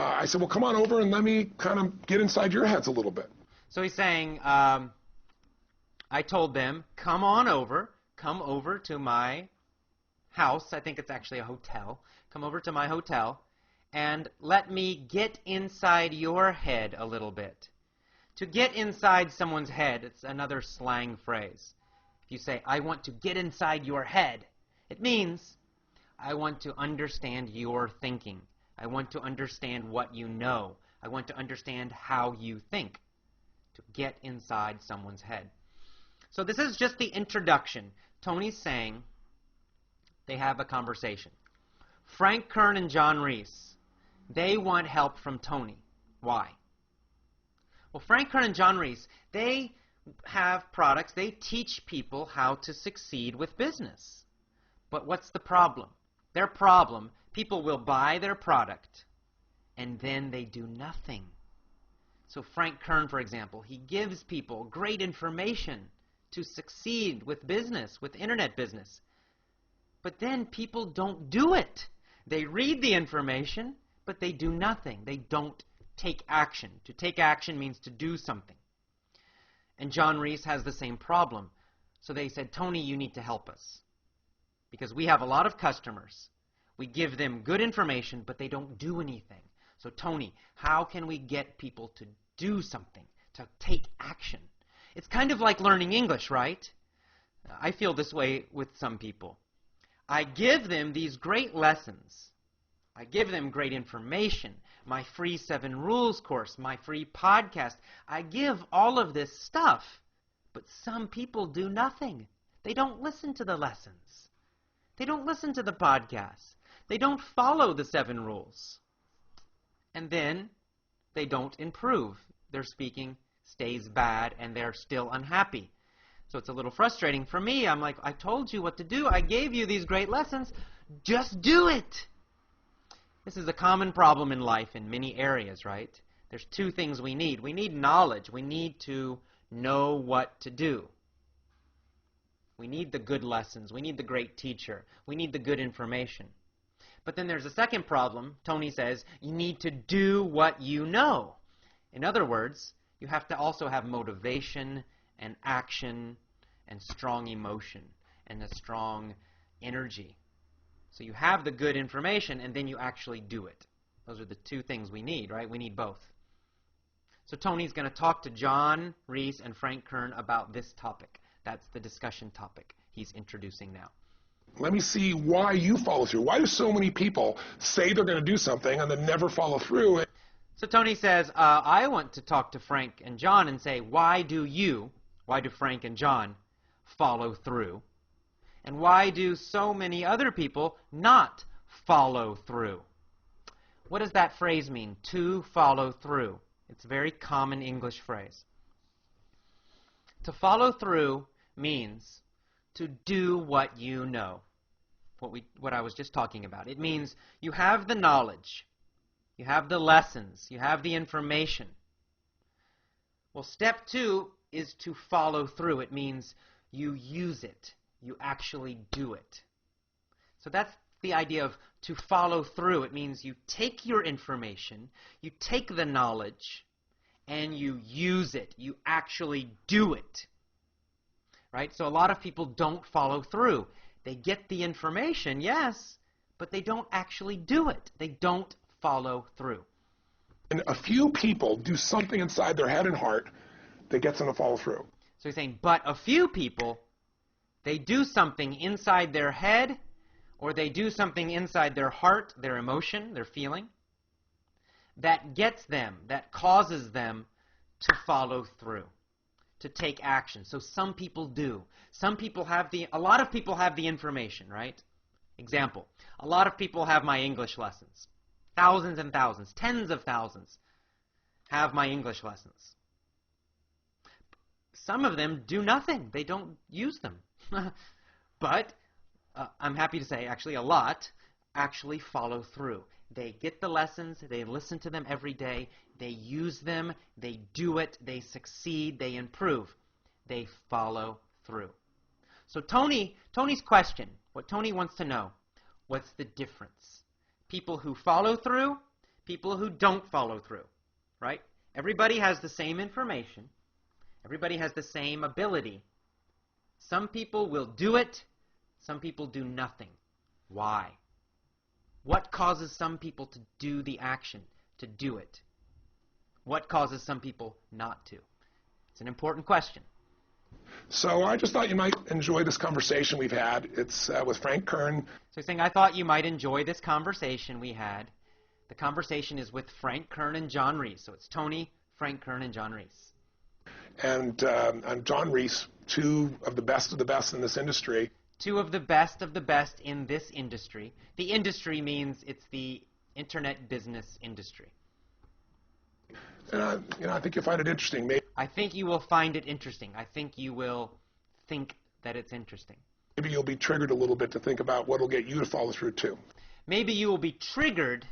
I said, well, come on over and let me kind of get inside your heads a little bit. So he's saying, I told them, come over to my house. I think it's actually a hotel. Come over to my hotel and let me get inside your head a little bit. To get inside someone's head, it's another slang phrase. If you say, I want to get inside your head, it means I want to understand your thinking. I want to understand what you know. I want to understand how you think. To get inside someone's head. So this is just the introduction. Tony's saying they have a conversation. Frank Kern and John Reese, they want help from Tony. Why? Well, Frank Kern and John Reese, they have products. They teach people how to succeed with business. But what's the problem? Their problem, people will buy their product and then they do nothing. So Frank Kern, for example, he gives people great information to succeed with business, with internet business. But then people don't do it. They read the information, but they do nothing. They don't take action. To take action means to do something. And John Reese has the same problem. So they said, Tony, you need to help us. Because we have a lot of customers. We give them good information, but they don't do anything. So Tony, how can we get people to do something, to take action? It's kind of like learning English, right? I feel this way with some people. I give them these great lessons. I give them great information, my free 7 Rules course, my free podcast. I give all of this stuff, but some people do nothing. They don't listen to the lessons. They don't listen to the podcasts. They don't follow the 7 rules. And then they don't improve. Their speaking stays bad and they're still unhappy. So it's a little frustrating for me. I'm like, I told you what to do. I gave you these great lessons. Just do it. This is a common problem in life in many areas, right? There's 2 things we need. We need knowledge. We need to know what to do. We need the good lessons. We need the great teacher. We need the good information. But then there's a second problem. Tony says, you need to do what you know. In other words, you have to also have motivation and action and strong emotion and a strong energy. So you have the good information and then you actually do it. Those are the 2 things we need, right? We need both. So Tony's going to talk to John Reese and Frank Kern about this topic. That's the discussion topic he's introducing now. Let me see why you follow through. Why do so many people say they're going to do something and then never follow through? So Tony says, I want to talk to Frank and John and say, why do Frank and John follow through? And why do so many other people not follow through? What does that phrase mean, to follow through? It's a very common English phrase. To follow through means to do what you know, what I was just talking about. It means you have the knowledge, you have the lessons, you have the information. Well, step 2 is to follow through. It means you use it, you actually do it. So that's the idea of to follow through. It means you take your information, you take the knowledge, and you use it. You actually do it. Right? So a lot of people don't follow through. They get the information, yes, but they don't actually do it. They don't follow through. And a few people do something inside their head and heart that gets them to follow through. So he's saying, but a few people, they do something inside their head, or they do something inside their heart, their emotion, their feeling, that gets them, that causes them to follow through, to take action. So some people do. A lot of people have the information, right? Example, a lot of people have my English lessons. Thousands and thousands, tens of thousands have my English lessons. Some of them do nothing. They don't use them. But I'm happy to say actually a lot actually follow through. They get the lessons, they listen to them every day, they use them, they do it, they succeed, they improve. They follow through. So Tony's question, what Tony wants to know, what's the difference? People who follow through, people who don't follow through, right? Everybody has the same information. Everybody has the same ability. Some people will do it. Some people do nothing. Why? What causes some people to do the action, to do it? What causes some people not to? It's an important question. So I just thought you might enjoy this conversation we've had. It's with Frank Kern. So he's saying, I thought you might enjoy this conversation we had. The conversation is with Frank Kern and John Reese. So it's Tony, Frank Kern, and John Reese. And John Reese, two of the best in this industry. Two of the best in this industry. The industry means it's the internet business industry. And I think you'll find it interesting. I think you will find it interesting. I think you will think that it's interesting. Maybe you'll be triggered a little bit to think about what will get you to follow through too. Maybe you will be triggered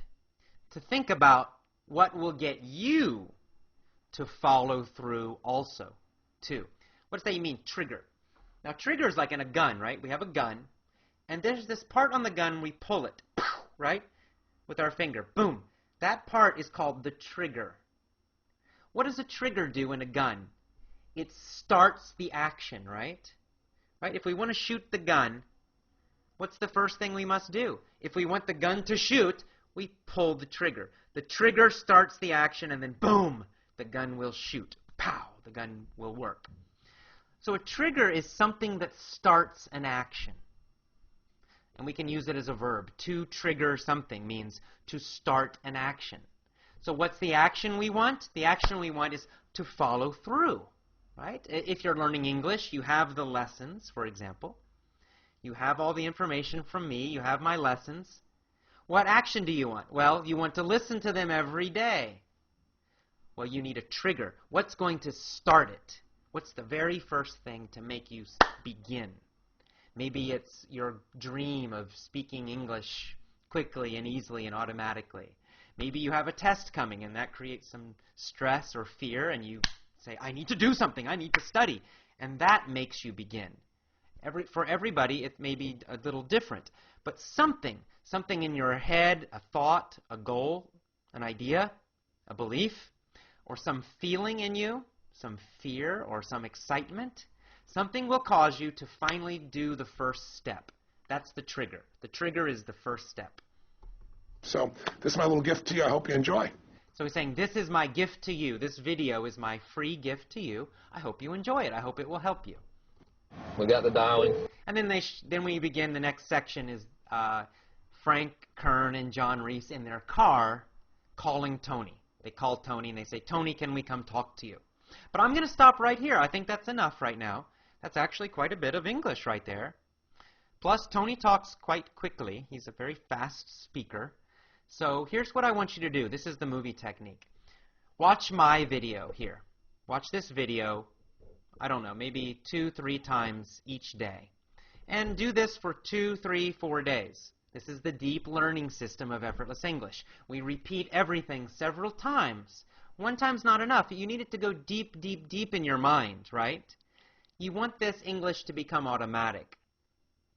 to think about what will get you to follow through also too. What does that mean, trigger? Now, trigger is like in a gun, right? We have a gun, and there's this part on the gun, we pull it, right, with our finger. Boom. That part is called the trigger. What does a trigger do in a gun? It starts the action, right? Right? If we want to shoot the gun, what's the first thing we must do? If we want the gun to shoot, we pull the trigger. The trigger starts the action, and then boom, the gun will shoot. Pow, the gun will work. So a trigger is something that starts an action. And we can use it as a verb. To trigger something means to start an action. So what's the action we want? The action we want is to follow through, right? If you're learning English, you have the lessons, for example. You have all the information from me. You have my lessons. What action do you want? Well, you want to listen to them every day. Well, you need a trigger. What's going to start it? What's the very first thing to make you begin? Maybe it's your dream of speaking English quickly and easily and automatically. Maybe you have a test coming and that creates some stress or fear and you say, I need to do something, I need to study. And that makes you begin. For everybody, it may be a little different. But something in your head, a thought, a goal, an idea, a belief, or some feeling in you, some fear or some excitement, something will cause you to finally do the first step. That's the trigger. The trigger is the first step. So this is my little gift to you. I hope you enjoy. So he's saying, this is my gift to you. This video is my free gift to you. I hope you enjoy it. I hope it will help you. We got the dialing. And then we begin. The next section is Frank Kern and John Reese in their car calling Tony. They call Tony and they say, Tony, can we come talk to you? But I'm going to stop right here. I think that's enough right now. That's actually quite a bit of English right there. Plus, Tony talks quite quickly. He's a very fast speaker. So here's what I want you to do. This is the movie technique. Watch my video here. Watch this video, I don't know, maybe 2-3 times each day. And do this for 2, 3, 4 days. This is the deep learning system of Effortless English. We repeat everything several times. One time's not enough. You need it to go deep, deep, deep in your mind, right? You want this English to become automatic.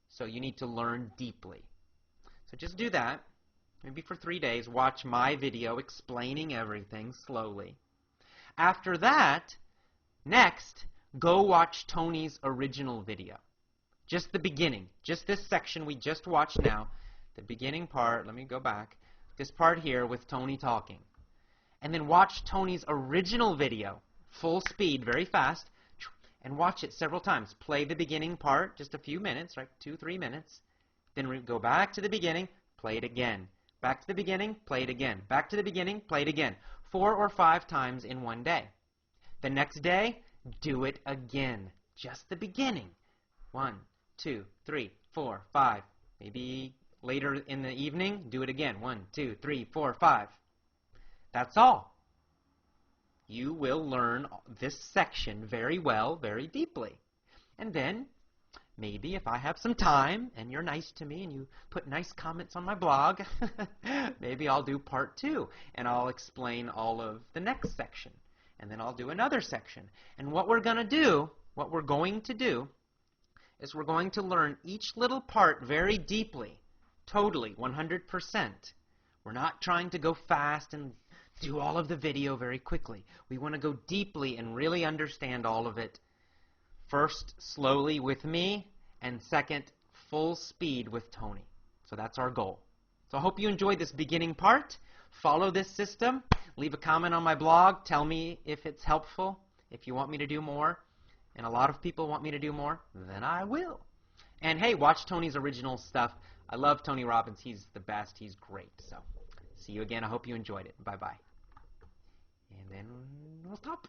So you need to learn deeply. So just do that. Maybe for 3 days, watch my video explaining everything slowly. After that, next, go watch Tony's original video. Just the beginning. Just this section we just watched now. The beginning part, let me go back. This part here with Tony talking. And then watch Tony's original video, full speed, very fast, and watch it several times. Play the beginning part, just a few minutes, right, 2-3 minutes. Then go back to the beginning, play it again. Back to the beginning, play it again. Back to the beginning, play it again. 4 or 5 times in one day. The next day, do it again. Just the beginning. 1, 2, 3, 4, 5. Maybe later in the evening, do it again. 1, 2, 3, 4, 5. That's all. You will learn this section very well, very deeply. And then, maybe if I have some time and you're nice to me and you put nice comments on my blog, maybe I'll do part 2 and I'll explain all of the next section. And then I'll do another section. And what we're going to do is we're going to learn each little part very deeply, totally, 100%. We're not trying to go fast and do all of the video very quickly. We want to go deeply and really understand all of it. First, slowly with me, and second, full speed with Tony. So that's our goal. So I hope you enjoyed this beginning part. Follow this system. Leave a comment on my blog. Tell me if it's helpful, if you want me to do more. And a lot of people want me to do more, then I will. And hey, watch Tony's original stuff. I love Tony Robbins. He's the best. He's great. So see you again. I hope you enjoyed it. Bye-bye. And then we'll stop.